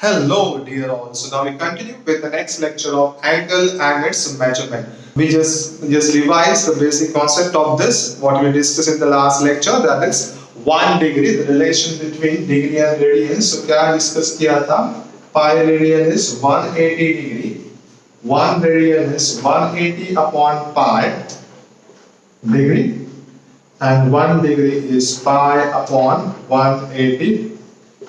Hello dear all. So now we continue with the next lecture of angle and its measurement. We just revise the basic concept of this, what we discussed in the last lecture, that is 1 degree, the relation between degree and radian. So क्या discuss किया था? Pi radian is 180 degree. 1 radian is 180 upon pi degree and 1 degree is pi upon 180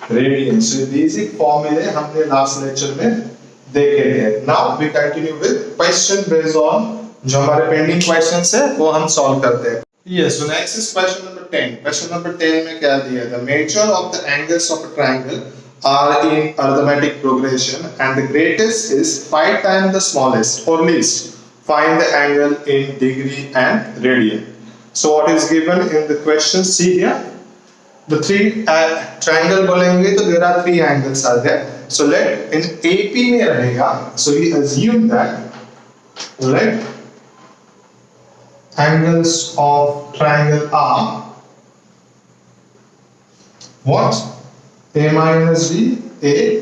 radian. So basic formula हमने last lecture में देखे थे. Now we continue with question based on जो हमारे pending questions है वो हम solve करते हैं. Yes, so next is question number 10. Question number 10 में क्या दिया है? The measure of the angles of a triangle are in arithmetic progression and the greatest is 5 times the smallest or least. Find the angle in degree and radian. So what is given in the question? See here. The three triangle बोलेंगे तो there are three angles are there. So let in AP में रहेगा. So we assume that let angles of triangle are what? A minus B, A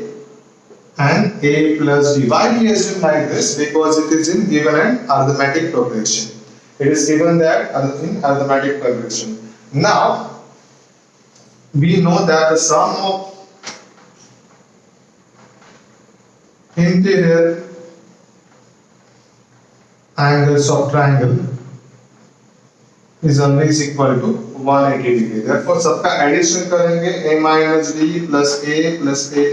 and A plus D. Why we assume like this? Because it is in given an arithmetic progression. It is given that in arithmetic progression. Now we know that the sum of interior angles of triangle is always equal to 180 degree. Therefore, सबका addition करेंगे a minus b plus a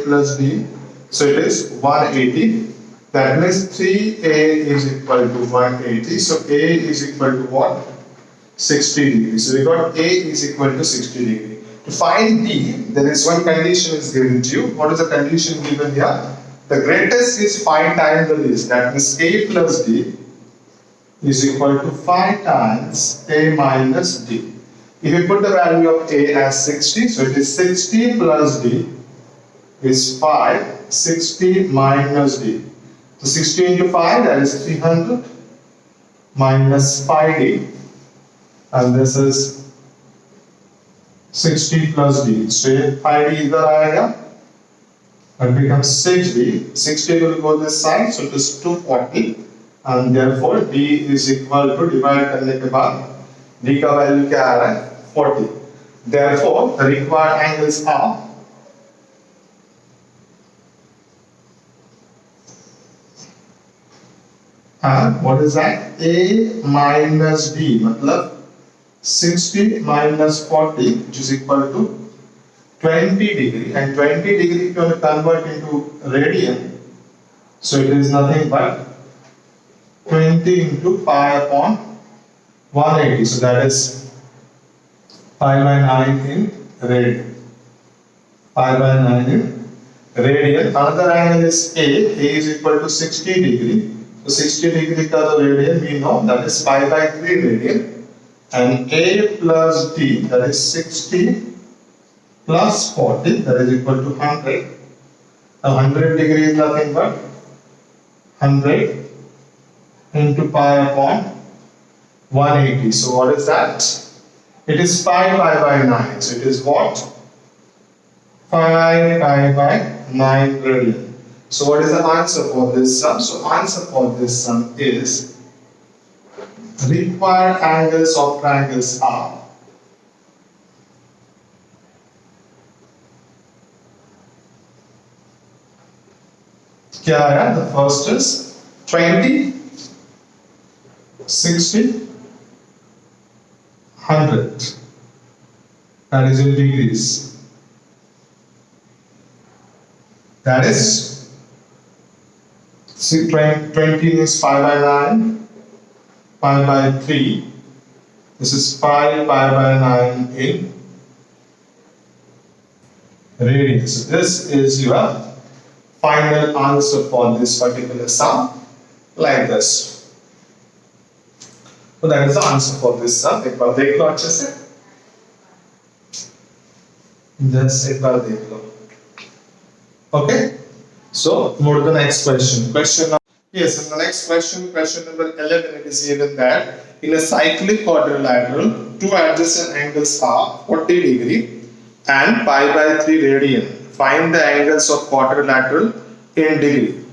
plus d. So it is 180. That means 3a is equal to 180. So a is equal to what? 60 degree. So we got a is equal to 60 degree. To find D, there is one condition is given to you. What is the condition given here? The greatest is 5 times the least. That means A plus D is equal to 5 times A minus D. If you put the value of A as 60, so it is 60 plus D is 5, 60 minus D. So 60 into 5, that is 300 minus 5D. And this is 60 plus D. So 5D इधर आएगा. It becomes 6D. 60 will go this side, so it is 240. And therefore D is equal to divide करने के बाद D का value क्या आ रहा है? 40. Therefore the required angles are and what is that? A minus D मतलब 60 minus 40, which is equal to 20 degree, and 20 degree if you want to convert into radian, so it is nothing but 20 into pi upon 180, so that is pi by 9 in radian. Pi by 9 in radian. Another angle is A is equal to 60 degree, so 60 degree का तो radian we know, that is pi by 3 radian. And A plus D, that is 60 plus 40, that is equal to 100. Now 100 degree is nothing but 100 into pi upon 180. So what is that? It is 5 pi by 9. So it is what? 5 pi by 9 radian. So what is the answer for this sum? So answer for this sum is required angles of triangles are क्या आया? The first is 20, 60, 100. That is in degrees. That is 20 is 5 by 9. Pi by 3. This is pi by 9 in radian. So this is your final answer for this particular sum, like this. So that is the answer for this sum. एक बार देख लो अच्छे से. Just एक बार देख लो. Okay. So move to the next question. Question. Yes, in the next question, question number 11, it is given that in a cyclic quadrilateral, two adjacent angles are 40 degree and pi by 3 radian. find the angles of quadrilateral in degree.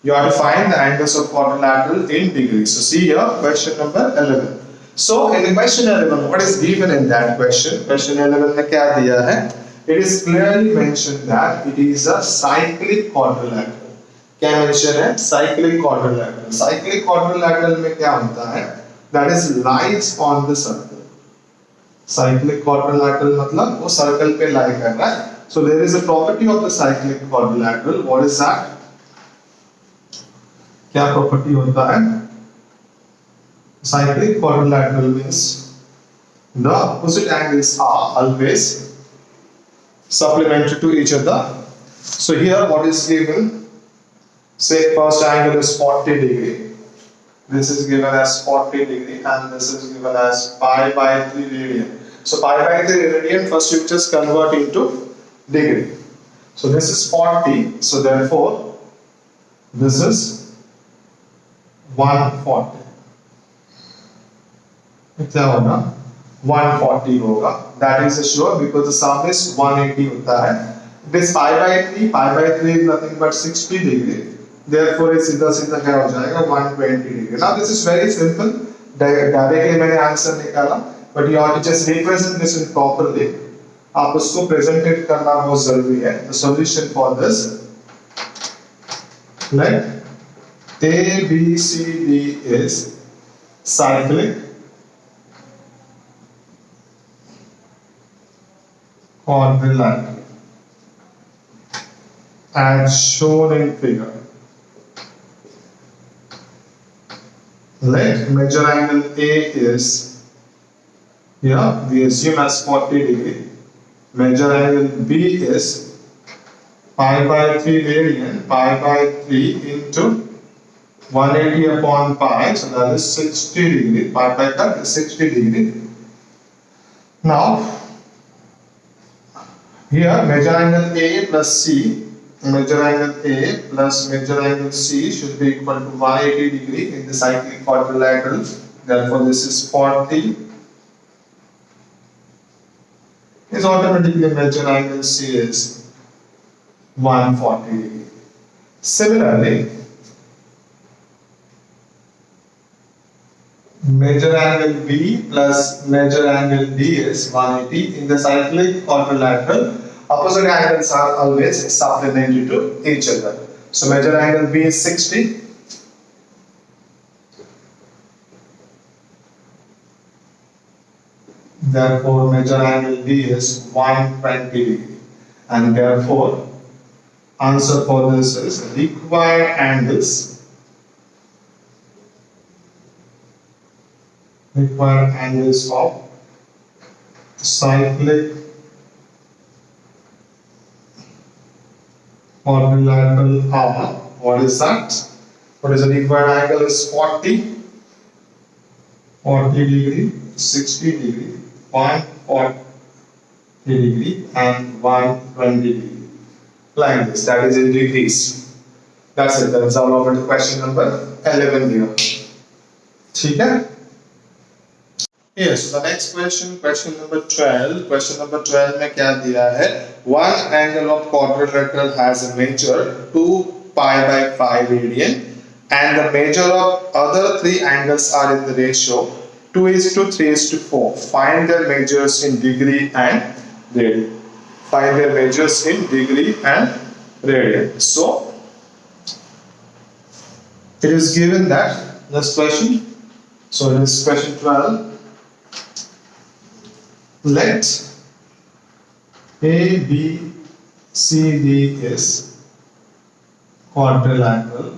You have to find the angles of quadrilateral in degree. So see here, question number 11. So in the question 11, what is given in that question? Question 11 में क्या दिया है? It is clearly mentioned that it is a cyclic quadrilateral. क्या mention है? Cyclic quadrilateral. Cyclic quadrilateral में क्या होता है? That is lies on the circle. Cyclic quadrilateral मतलब वो circle पे lie कर रहा है. So there is a property of the cyclic quadrilateral. What is that? क्या property होता है? Cyclic quadrilateral means the opposite angles are always supplementary to each other. So here what is given? Say first angle is 40 degree. This is given as 40 degree and this is given as pi by 3 radian. So pi by 3 radian, first you just convert into degree. So this is 40. So therefore this is 140. क्या होगा? 140 होगा. That is sure because the sum is 180 होता है. This pi by 3 is nothing but 60 degree. Therefore ये सीधा सीधा क्या हो जाएगा? 120 degree. Now this is very simple. Directly मैंने आंसर निकाला. But you have to just represent this in properly. आप उसको presented करना बहुत जरूरी है. The solution for this, like A, B, C, D is cyclic quadrilateral as shown in figure. Let major angle A is here, we assume as 40 degree. Major angle B is pi by 3 radian, pi by 3 into 180 upon pi, so that is 60 degree. Pi by that is 60 degree. Now here major angle A plus C, major angle A plus major angle C should be equal to 180 degree in the cyclic quadrilateral. Therefore this is 40 is automatically major angle C is 140 degree. Similarly, major angle B plus major angle D is 180 in the cyclic quadrilateral. Opposite angles are always supplementary to each other. So major angle B is 60. Therefore major angle D is 120 degree. And therefore answer for this is required angles. Required angles of cyclic quadrilateral are. What is that? What is the required angle is 40 degree, 60 degree, 140 degree and 120 degree. Like this, that is in degrees. That's it. That's all over to question number 11 here. ठीक है? Yes, so the next question number 12. Question number 12 में क्या दिया है? One angle of quadrilateral has a measure 2 pi by 5 radian and the measure of other three angles are in the ratio 2:3:4. Find their measures in degree and radian. Find their measures in degree and radian. So it is given that this question. So this question 12. Let A, B, C, D is quadrilateral.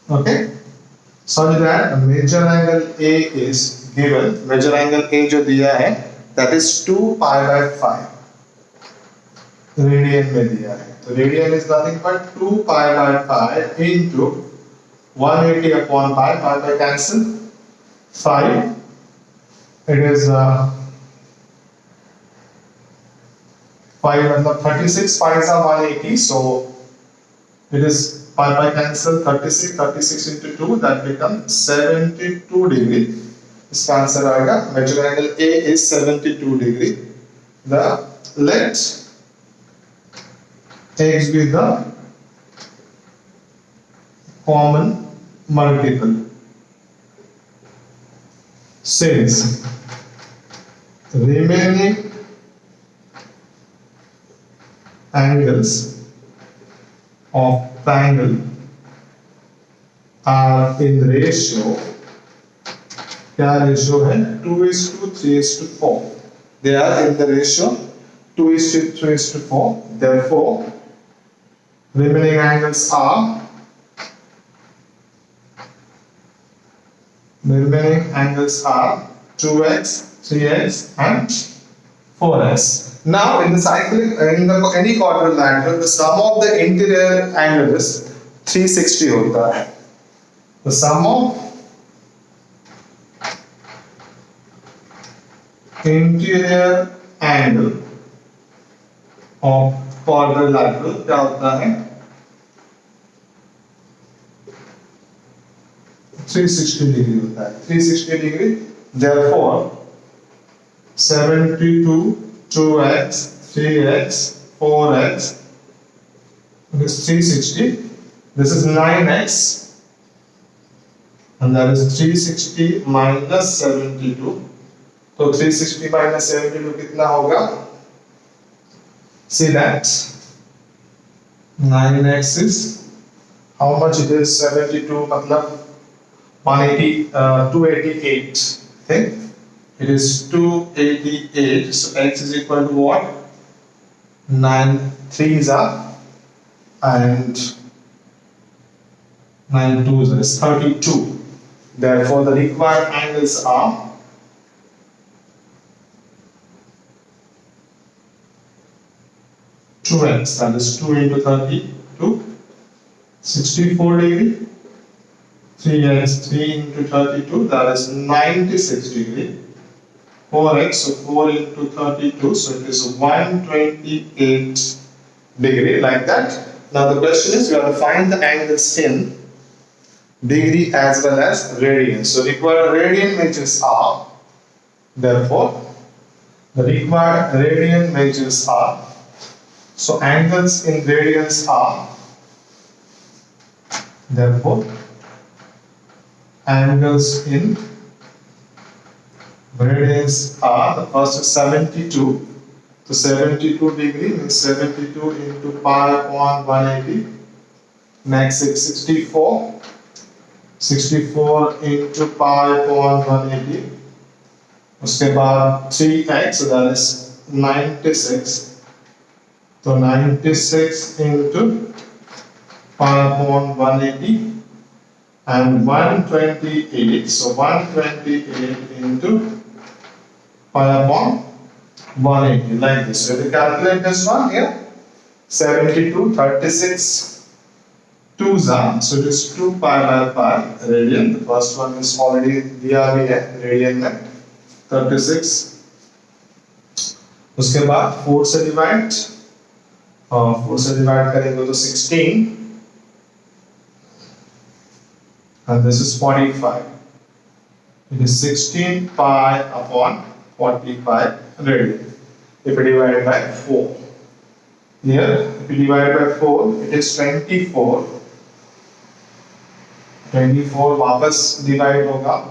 Okay. So that major angle A is given. Major angle A जो दिया है, that is 2 pi by 5 radian में दिया है. तो radian is nothing but 2 pi by 5 into 180 upon pi. Pi by cancel 5. It is 5 मतलब 36 5s are 180, so it is pi cancel 36 into 2, that becomes 72 degree. इसका answer आएगा. Measure angle A is 72 degree. The let x be the common multiple. Since remaining angles of triangle are in ratio, क्या ratio है 2:3:4. They are in the ratio 2:3:4. Therefore, remaining angles are 2x, 3x, and 4x. Now, in the cyclic, any quadrilateral, the sum of the interior angle is 360 होता है. The sum of interior angle of quadrilateral क्या होता है 360 degree होता है 360 degree. Therefore 72, 2x, 3x, 4x, this is 360, this is 9x, and that is 360 minus 72. So 360 minus 72 कितना होगा? See that 9x is how much it is? 72 मतलब 288. Okay, it is 288. So x is equal to what? 9 3s are and 9 2s is 32. Therefore, the required angles are 2x, that is 2 into 32, 64 degree. 3x, 3 into 32, that is 96 degree. 4x, so 4 into 32, so it is 128 degree, like that. Now the question is, we have to find the angles in degree as well as radian. So required radian measures are, therefore, the required radian measures are, so angles in radians are, therefore, angles in radians are, the first is 72. So 72 degree means 72 into pi upon 180. Next is 64. 64 into pi upon 180. उसके बाद 3x, so that is 96. So 96 into pi upon 180. And 128, so 128 into pi upon 180, like this. So we calculate this one here. 72, 36, 2s are, so it is 2 pi by pi radian. The first one is already दिया भी है radian में 36. उसके बाद 4 से divide करेंगे तो 16. And this is 45. It is 16 pi upon 45 radian. If we divide by 4. Here, if we divide by 4, it is 24. 24 वापस divide होगा.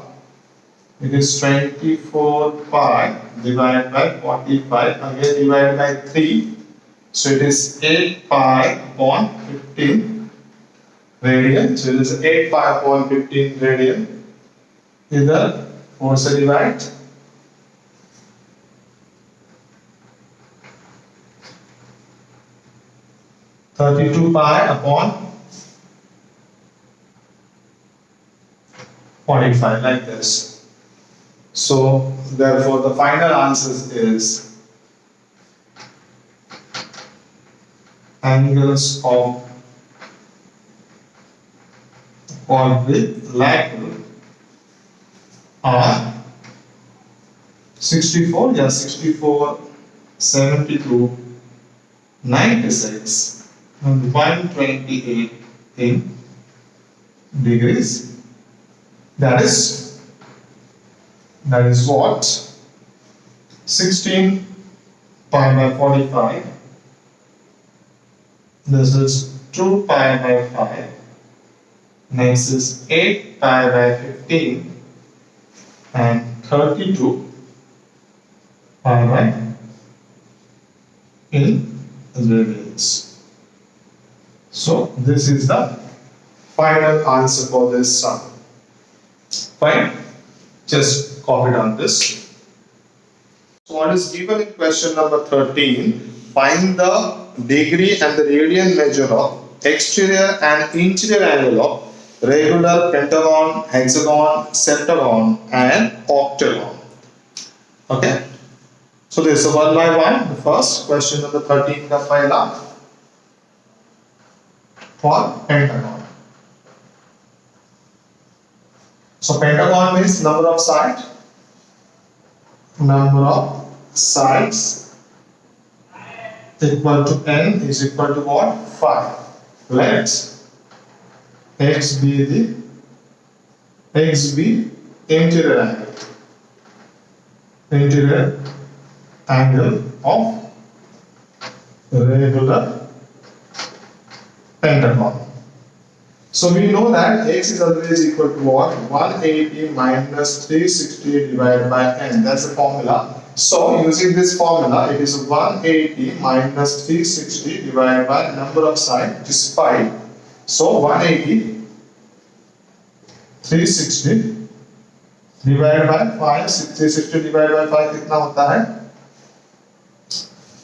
It is 24 pi divided by 45. Again divided by 3. So it is 8 pi upon 15. Radian, so it is 8 pi upon 15 radian. Either 4 से divide. (32 pi upon 45) like this. So therefore the final answer is angles of quadrilateral are 64, 72, 96 and 128 in degrees. That is what 16 pi by 45. This is 2 pi by 5. Next is 8 pi by 15 and 32 pi by in radians. So this is the final answer for this sum. Fine. Just copy down this. So what is given in question number 13? Find the degree and the radian measure of exterior and interior angle of regular, pentagon, hexagon, septagon and octagon. Okay. So this is one by one. The first question number 13 का पहला for pentagon. So pentagon means number of sides. Number of sides equal to n is equal to what? 5. Let x be interior angle. Interior angle of regular pentagon. So we know that x is always equal to what? 180 minus 360 divided by n. That's the formula. So using this formula, it is 180 minus 360 divided by number of sides, which is 5. So 180 360 divided by 5. 360 divided by 5 कितना होता है?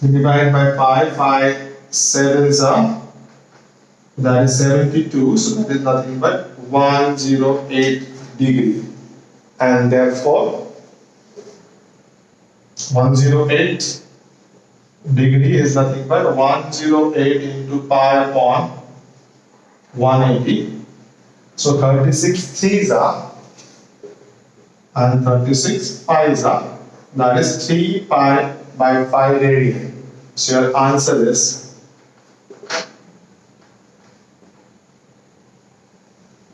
Divided by 5, 5 7s are, that is 72, so that is nothing but 108 degree, and therefore 108 degree is nothing but 108 into pi upon 180. So 36 3s are and 36 5s are, that is 3 pi by 5 radian. So your answer is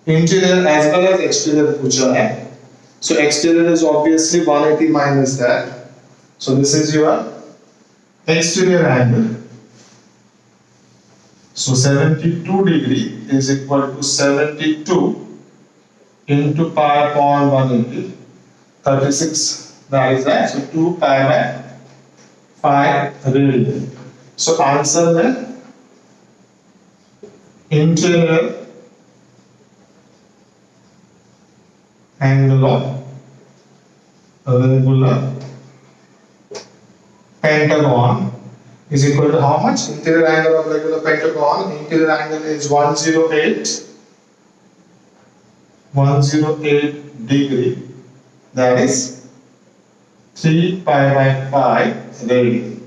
interior as well as exterior पूछा है. So exterior is obviously 180 minus that. So this is your exterior angle. So 72 degree is equal to 72 into pi upon 180. 36, that is that. So 2 pi by 5 radian. So answer में interior angle of regular pentagon is equal to how much? Interior angle of regular pentagon. Interior angle is 108 degree. That is 3 pi by 5 radian.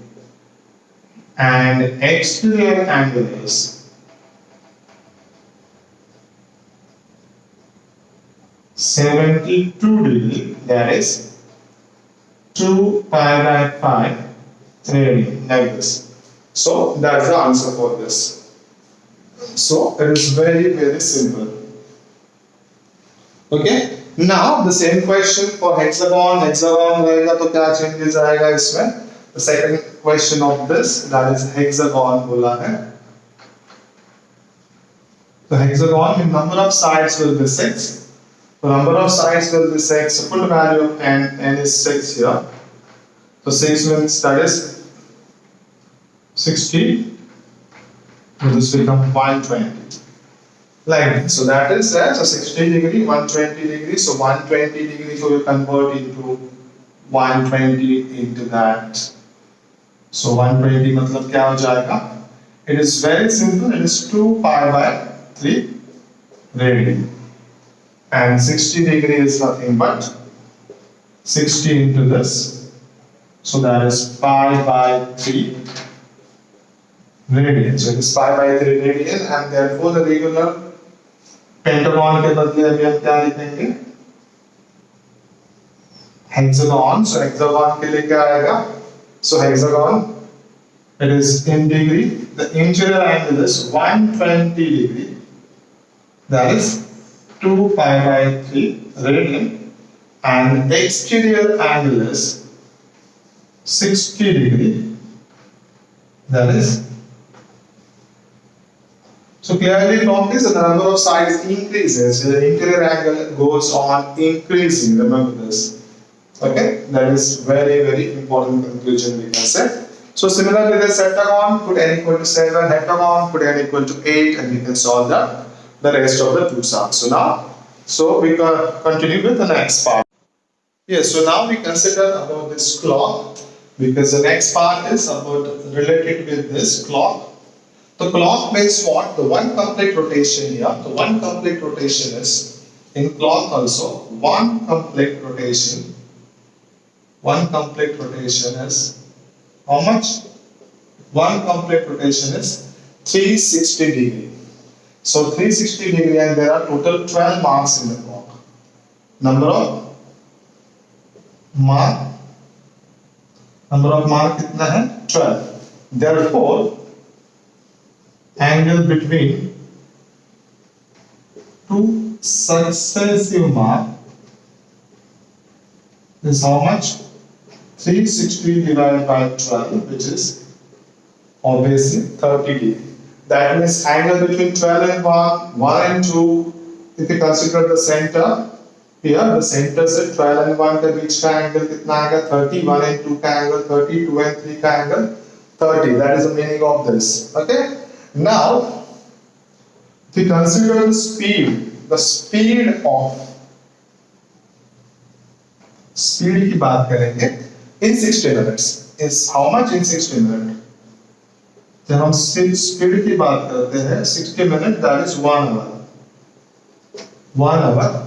And exterior angle is 72 degree. That is 2 pi by 5 radian, like this. So that's the answer for this. So it is very, very simple. Okay. Now the same question for hexagon. Hexagon रहेगा तो क्या changes आएगा इसमें? The second question of this, that is hexagon बोला है. The hexagon, the number of sides will be 6. The number of sides will be 6. So full value of n is 6 here. So 6 means that is 60. So this becomes 120. Like this. So that is that. So 60 degree, 120 degree. So 120 degree, so you convert into 120 into that. So 120 मतलब क्या हो जाएगा? It is very simple. It is 2 pi by 3 radian. And 60 degree is nothing but 60 into this. So that is pi by 3 radian. So it is pi by 3 radian, and therefore the regular pentagon के बदले अभी हम क्या लिखेंगे? Hexagon. So hexagon के लिए क्या आएगा? So hexagon, it is in degree. The interior angle is 120 degree. That is 2 pi by 3 radian, and the exterior angle is 60 degree. That is, so clearly notice that the number of sides increases, the interior angle goes on increasing. Remember this. Okay, that is very, very important conclusion we can say. So similarly, the heptagon, put n equal to 7, heptagon, put n equal to 8, and we can solve the rest of the two sums. So now, so we can continue with the next part. Yes, so now we consider about this clock, because the next part is about related with this clock. The clock means what? The one complete rotation here. The one complete rotation is in clock also one complete rotation. One complete rotation is how much? One complete rotation is 360 degree. So 360 degree, and there are total 12 marks in the clock. Number of mark कितना है? 12. Therefore, angle between two successive mark is how much? 360 divided by 12, which is obviously 30 degree. That means angle between 12 and 1 and 2, if you consider the center, here the center से 12 and 1 के बीच का angle कितना आएगा? 30. 1 and 2 का angle 30. 2 and 3 का angle 30. That is the meaning of this. Okay. Now, if you consider the speed की बात करेंगे in 60 minutes is how much in 60 minutes? जब हम speed की बात करते हैं 60 minutes, that is 1 hour. 1 hour.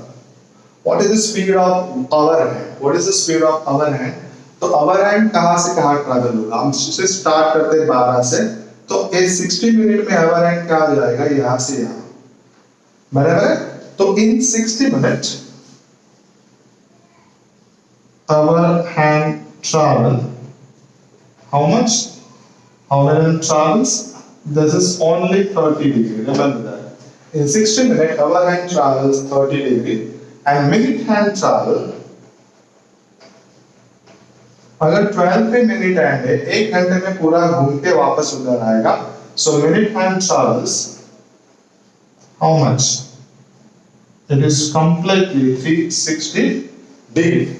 What is the speed of our hand? What is the speed of our hand? तो our hand कहाँ से कहाँ ट्रैवल होगा? हम से स्टार्ट करते हैं 12 से, तो इस 60 मिनट में our hand कहाँ जाएगा? यहाँ से यहाँ, बराबर है? तो in 60 minutes our hand travel how much? Our hand travels, this is only 30 degree. Remember that. In 60 minutes our hand travels 30 degree. And minute hand travel, अगर 12 पे मिनट हैंड है, 1 घंटे में पूरा घूम के वापस उधर आएगा. So minute hand travels how much? It is completely 360 degree.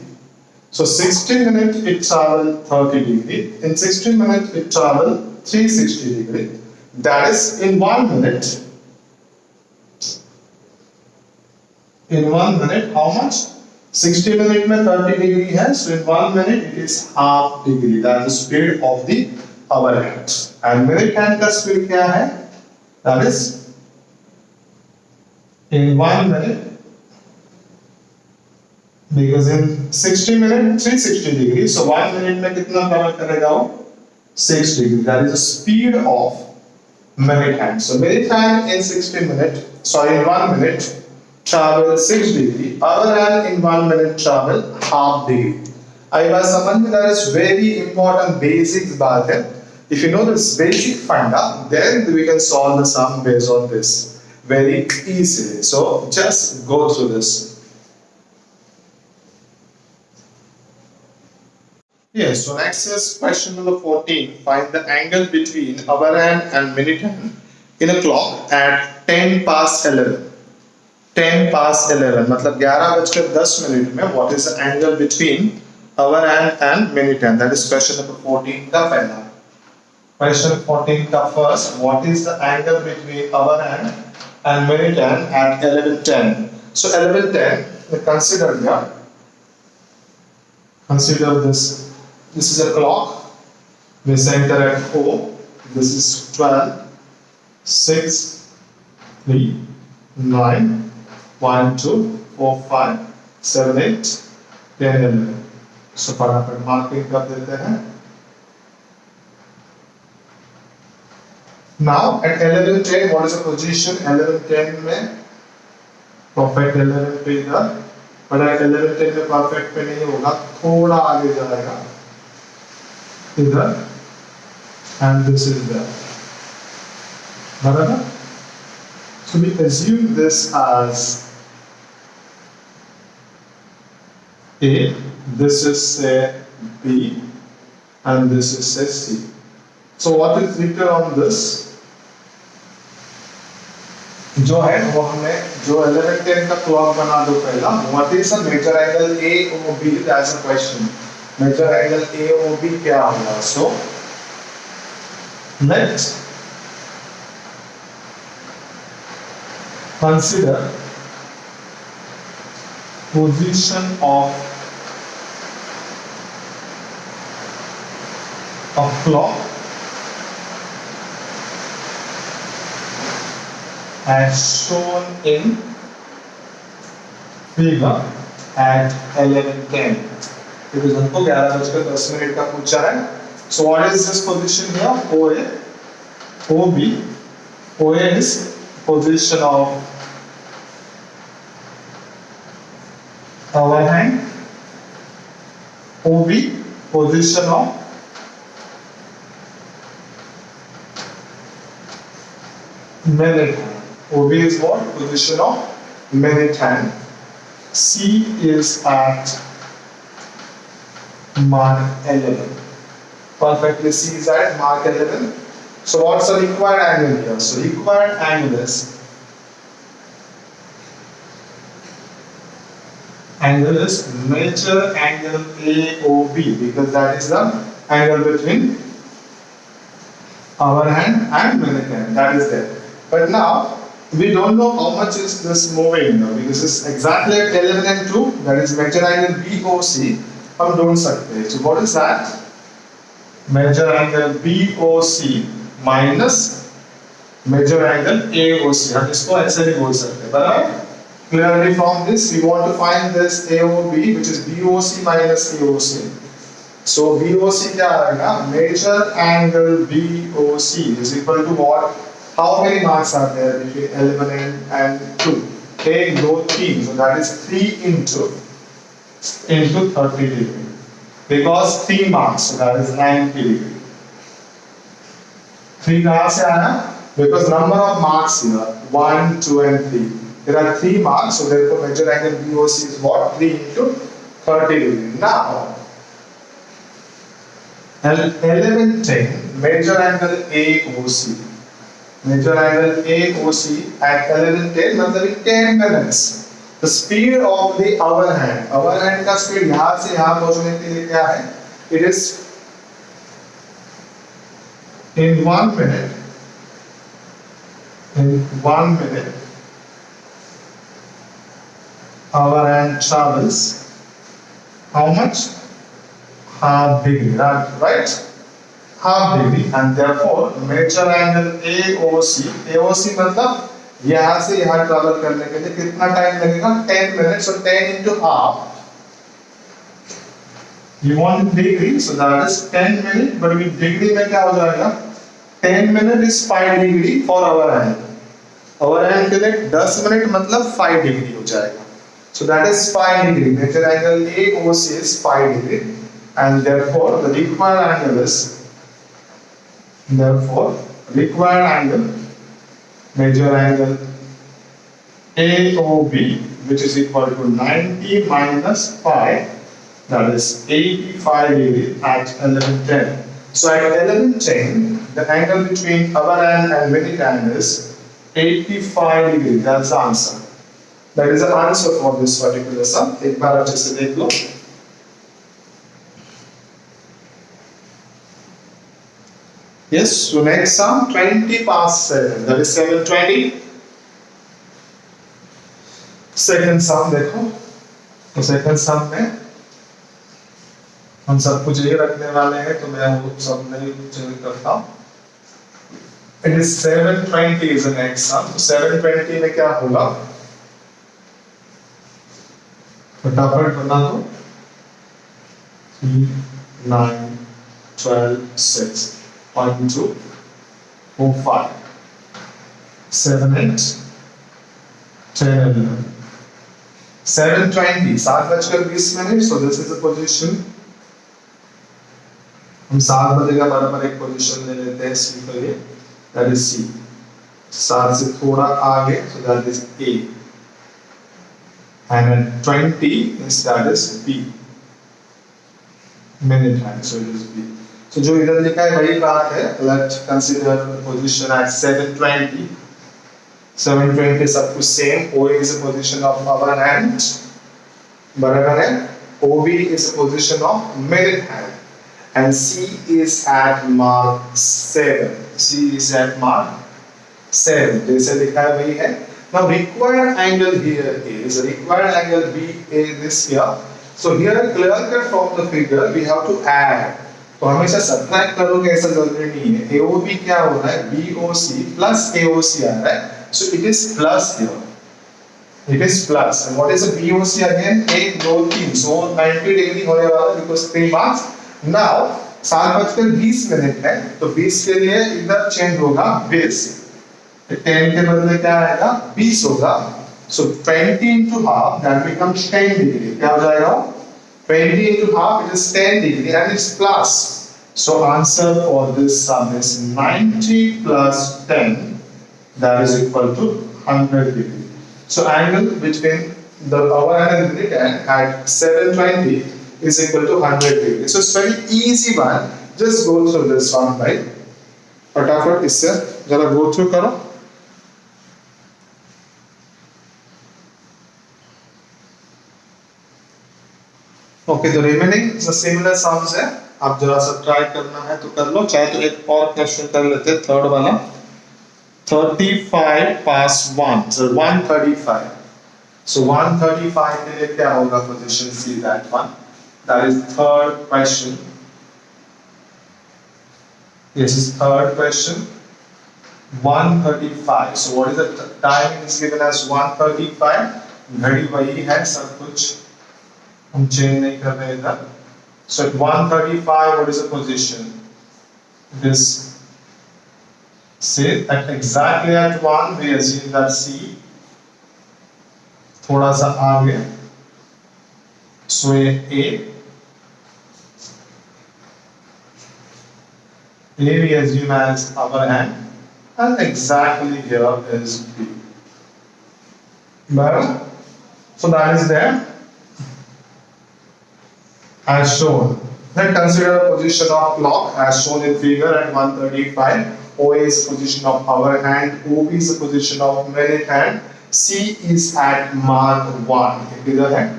So 60 minutes it travel 30 degree. In 60 minutes it travel 360 degree. That is in 1 minute. In 1 minute, how much? 60 minutes में 30 degree है, so in 1 minute it is half degree. That is the speed of the hour hand. And minute hand का speed क्या है? That is in 1 minute, because in 60 minutes 360 degree, so 1 minute में कितना travel करेगा वो? 6 degree. That is the speed of minute hand. So minute hand in 60 minutes, sorry, in 1 minute travel 6 degree. Hour hand in 1 minute travel half degree. आई बात समझ में? That is very important basic बात है. If you know this basic funda, then we can solve the sum based on this very easily. So just go through this. Yes, so next is question number 14. Find the angle between hour hand and minute hand in a clock at 10 past 11. 10 past 11 मतलब 11:10 में what is the angle between hour hand and minute hand? That is question number 14 का पहला. Question 14 का first, what is the angle between hour hand and minute hand at 11:10? So 11:10, consider here. Consider this. This is a clock. We center at 4. This is 12, 6, 3, 9. 1, 2, 4, 5, 7, 8, 10, 11. So फटाफट marking कर देते हैं. Now at 11:10, what is the position? 11:10 में perfect 11 पे इधर, but at 11:10 में perfect पे नहीं होगा, थोड़ा आगे जाएगा इधर, and this is there. बराबर? So we assume this as A, this is say B, and this is say C. So what is written on this? जो है वो हमें जो 11:10 का क्लॉक बना दो पहला. What is the major angle AOB? That's a question. Major angle AOB क्या होगा? So let's consider position of a clock as shown in figure at 11:10. Because हमको 11:10 का पूछा है. So what is this position here? OA, OB. OA is position of our hand. OB position of minute hand. OB is what? Position of minute hand. C is at mark 11. Perfectly, C is at mark 11. So what's the required angle here? So required angle is major angle AOB, because that is the angle between our hand and minute hand. That is there. But now we don't know how much is this moving now, because it's exactly at 11 and 2. That is major angle BOC. हम ढूंढ सकते हैं. So what is that? Major angle BOC minus major angle AOC. हम इसको ऐसे भी बोल सकते हैं, बराबर? Clearly from this we want to find this AOB, which is BOC minus AOC. So BOC क्या आएगा? Major angle BOC is equal to what? How many marks are there between 11 and 2? Take those 3. So that is 3 into 30 degree. Because 3 marks, so that is 90 degree. 3 कहाँ से आया? Because number of marks here, 1, 2 and 3. There are 3 marks, so therefore major angle BOC is what? 3 into 30 degree. Now, 11:10, major angle AOC. Major angle AOC at 11:10 मतलब in 10 minutes. The speed of the hour hand का speed यहाँ से यहाँ पहुँचने के लिए क्या है? It is in 1 minute. In 1 minute, hour hand travels how much? Half degree, right? Half degree, and therefore major angle AOC मतलब यहाँ से यहाँ ट्रैवल करने के लिए कितना टाइम लगेगा? 10 minutes. So 10 into half. You want degree, so that is 10 minutes. But with degree में क्या हो जाएगा? 10 minutes is 5 degree for our hand. Our hand के लिए 10 मिनट मतलब 5 degree हो जाएगा. So that is 5 degree. Major angle AOC is 5 degree, and therefore the required angle is major angle AOB, which is equal to 90 minus 5, that is 85 degree at 11:10. So at 11:10, the angle between our hand and minute hand is 85 degree. That's the answer. That is the answer for this particular sum. एक बार अच्छे से देख लो. Yes, so next sum 20 past 7, that is 7:20. Second sum देखो, तो second sum में हम सब कुछ ये रखने वाले हैं, तो मैं वो सब नहीं चेंज करता हूँ. It is 7:20 is the next sum. So 7:20 में क्या होगा? फटाफट बना दो. 3, 9, 12, 6. 1, 2, 4, 5, 7, 8, 10, 11. 7:20, 7:20. So this is the position. हम 7 बजे का बराबर एक पोजीशन ले लेते हैं C के लिए. That is C. 7 से थोड़ा आगे, so that is A. And at 20 is that is B. Minute hand, so it is B. So जो इधर लिखा है वही बात है. Let's consider position at 720. 720 सब कुछ same. OA is a position of our hand. बराबर है. OB is a position of middle hand. And C is at mark 7. C is at mark 7. जैसे लिखा है वही है. Now required angle here is required angle BA this here. So here clear cut from the figure we have to add. तो हमेशा subtract करोगे ऐसा जरूरी नहीं है. AOB क्या हो रहा है? BOC plus AOC आ रहा है. So it is plus here. It is plus. And what is the BOC again? 8, 2, 3. So 90 degree होने वाला है because 3 marks. Now 7:20 है. तो 20 के लिए इधर change होगा 20. 10 के बदले क्या आएगा? 20 होगा. So 20 into half that becomes 10 degree. क्या हो जाएगा? 20 into half it is 10 degree and it's plus. So answer for this sum is 90 plus 10 that is equal to 100 degree. So angle between the our angle written at 720 is equal to 100 degree. So it's very easy one. Just go through this one, right? फटाफट इससे जरा go through करो. Okay तो remaining similar sums है. आप जरा सा try करना है तो कर लो, चाहे तो एक और क्वेश्चन कर लेते हैं थर्ड वाला. 35 पास 1 so 135. So 135 के लिए क्या होगा position? See that one. That is third question. This is third question. 135. So what is the time is given as 135. घड़ी वही है, सब कुछ हम चेंज नहीं कर रहे इधर. So at 135 what is the position? This say at exactly at 1 we assume that C थोड़ा सा आगे. So A we assume as upper hand and exactly here is B. Well, so that is there as shown. Then consider the position of clock as shown in figure at 135. OA is the position of our hand, OB is the position of minute hand, C is at mark 1. किधर है?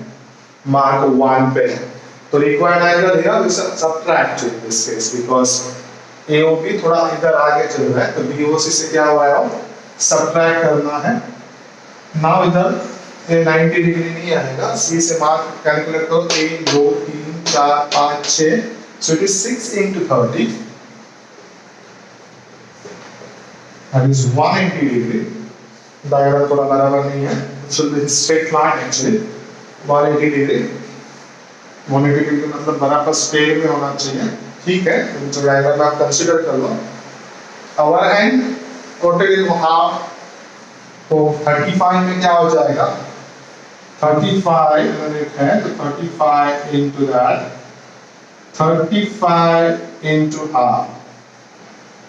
Mark 1 पे है. तो required angle here we subtract in this case because AOB थोड़ा इधर आगे चल रहा है, तो BOC से क्या हुआ है? subtract करना है. Now इधर ये 90 डिग्री नहीं आएगा. C से मार्क कैलकुलेट करो. 1 2 3 4 5 6. So it is 6 into 30. That is 180 degree. Diagram थोड़ा बराबर नहीं है. So the straight line actually 180 degree. 180 degree मतलब बराबर स्केल में होना चाहिए. ठीक है, तो डायग्राम आप कंसीडर कर लो. Our hand टोटल हाफ तो 35 में क्या हो जाएगा? 35 है तो 35 into that 35 into half.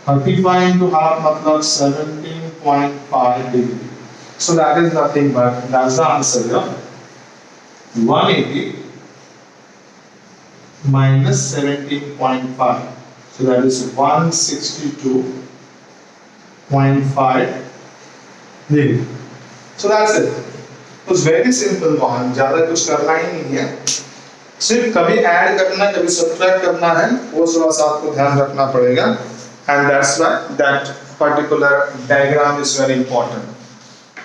35 into half मतलब 17.5 degree. So that is nothing but that's the answer. Yeah? 180 minus 17.5. So that is 162.5 degree. So that's it. तो वेरी सिंपल वन. ज्यादा कुछ करना ही नहीं है. सिर्फ कभी ऐड करना कभी सब्ट्रैक्ट करना है, वो थोड़ा सा आपको ध्यान रखना पड़ेगा. And that's why that particular diagram is very important.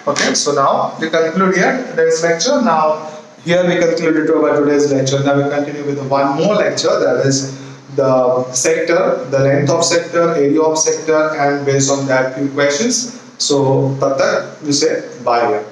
Okay, so now we conclude here today's lecture. Now here we concluded our today's lecture. Now we continue with one more lecture, that is the sector, the length of sector, area of sector, and based on that few questions. So tab tak we say bye here.